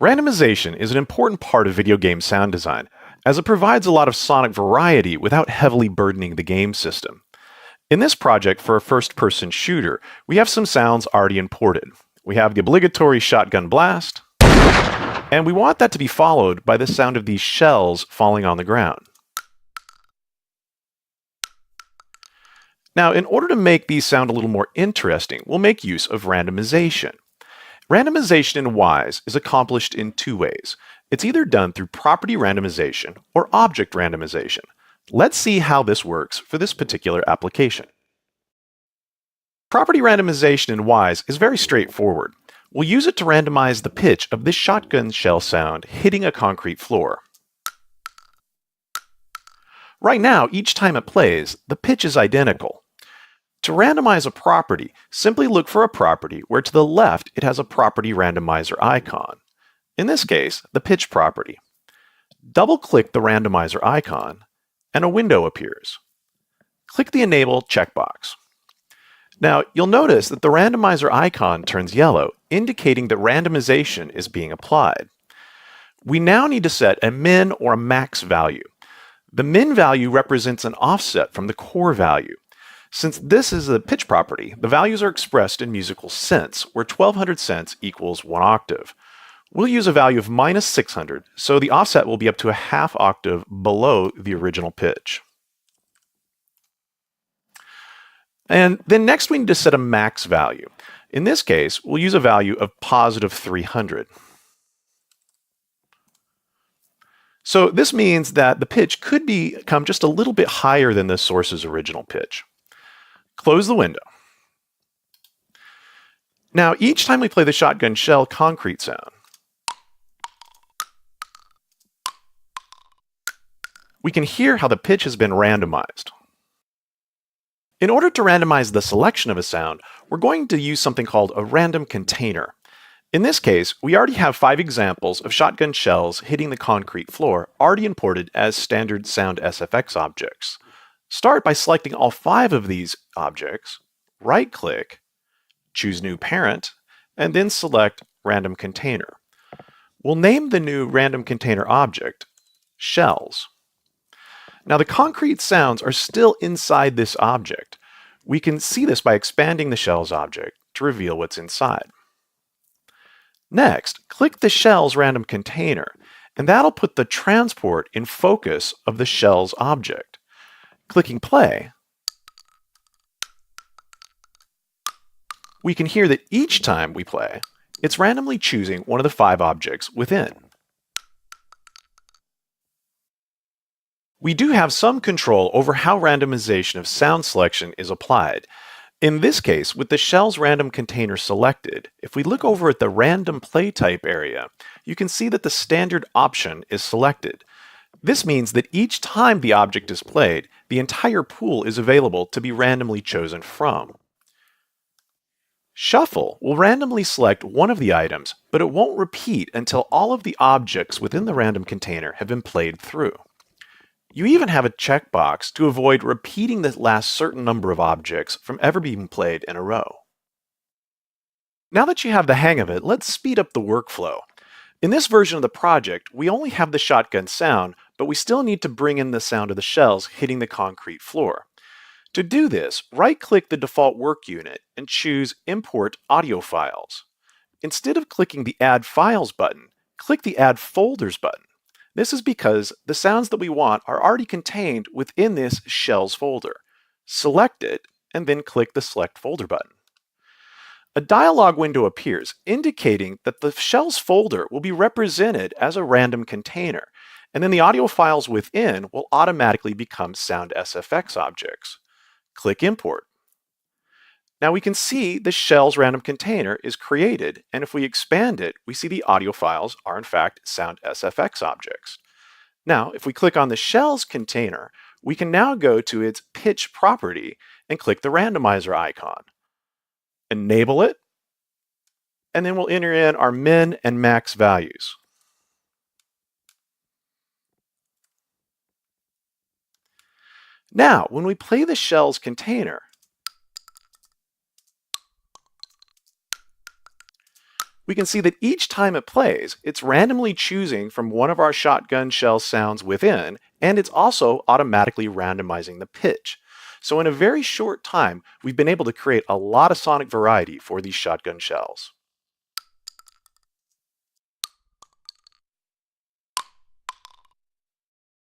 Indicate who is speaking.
Speaker 1: Randomization is an important part of video game sound design, as it provides a lot of sonic variety without heavily burdening the game system. In this project for a first-person shooter, we have some sounds already imported. We have the obligatory shotgun blast, and we want that to be followed by the sound of these shells falling on the ground. Now, in order to make these sound a little more interesting, we'll make use of randomization. Randomization in Wwise is accomplished in two ways. It's either done through property randomization or object randomization. Let's see how this works for this particular application. Property randomization in Wwise is very straightforward. We'll use it to randomize the pitch of this shotgun shell sound hitting a concrete floor. Right now, each time it plays, the pitch is identical. To randomize a property, simply look for a property where to the left it has a property randomizer icon. In this case, the pitch property. Double-click the randomizer icon, and a window appears. Click the Enable checkbox. Now, you'll notice that the randomizer icon turns yellow, indicating that randomization is being applied. We now need to set a min or a max value. The min value represents an offset from the core value. Since this is a pitch property, the values are expressed in musical cents, where 1200 cents equals 1 octave. We'll use a value of minus 600, so the offset will be up to a half octave below the original pitch. And then next we need to set a max value. In this case, we'll use a value of positive 300. So this means that the pitch could become just a little bit higher than the source's original pitch. Close the window. Now, each time we play the shotgun shell concrete sound, we can hear how the pitch has been randomized. In order to randomize the selection of a sound, we're going to use something called a random container. In this case, we already have 5 examples of shotgun shells hitting the concrete floor already imported as standard sound SFX objects. Start by selecting all 5 of these objects, right-click, choose New Parent, and then select Random Container. We'll name the new random container object Shells. Now the concrete sounds are still inside this object. We can see this by expanding the Shells object to reveal what's inside. Next, click the Shells random container, and that'll put the transport in focus of the Shells object. Clicking play, we can hear that each time we play, it's randomly choosing one of the 5 objects within. We do have some control over how randomization of sound selection is applied. In this case, with the Shells random container selected, if we look over at the random play type area, you can see that the standard option is selected. This means that each time the object is played, the entire pool is available to be randomly chosen from. Shuffle will randomly select one of the items, but it won't repeat until all of the objects within the random container have been played through. You even have a checkbox to avoid repeating the last certain number of objects from ever being played in a row. Now that you have the hang of it, let's speed up the workflow. In this version of the project, we only have the shotgun sound, but we still need to bring in the sound of the shells hitting the concrete floor. To do this, right-click the default work unit and choose Import Audio Files. Instead of clicking the Add Files button, click the Add Folders button. This is because the sounds that we want are already contained within this Shells folder. Select it, and then click the Select Folder button. A dialog window appears, indicating that the Shells folder will be represented as a random container, and then the audio files within will automatically become sound SFX objects. Click Import. Now we can see the Shells random container is created, and if we expand it, we see the audio files are in fact sound SFX objects. Now, if we click on the Shells container, we can now go to its pitch property and click the randomizer icon. Enable it, and then we'll enter in our min and max values. Now, when we play the Shells container, We can see that each time it plays, it's randomly choosing from one of our shotgun shell sounds within, and it's also automatically randomizing the pitch. So in a very short time, we've been able to create a lot of sonic variety for these shotgun shells.